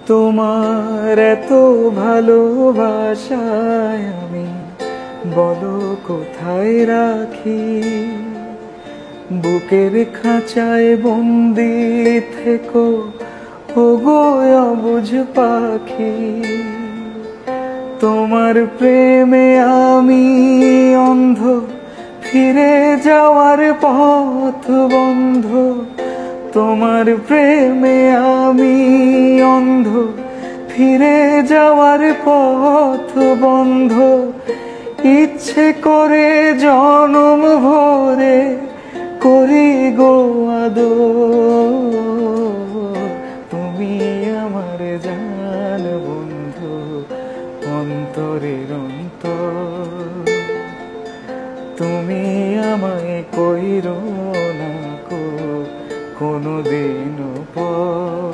তোমার এত ভালোবাসায় আমি বলো কোথায় রাখি। বুকের খাঁচায় বন্দি থেকো ওগো অবুঝ পাখি। তোমার প্রেমে আমি অন্ধ, ফিরে যাওয়ার পথ বন্ধ। তোমার প্রেমে আমি অন্ধ, ফিরে যাওয়ার পথ বন্ধ। ইচ্ছে করে জনম ভরে করি গো আদর। তুমি আমার জান বন্ধু, অন্তরের অন্তর। তুমি আমায় কইরো না কোনোদিনও পর।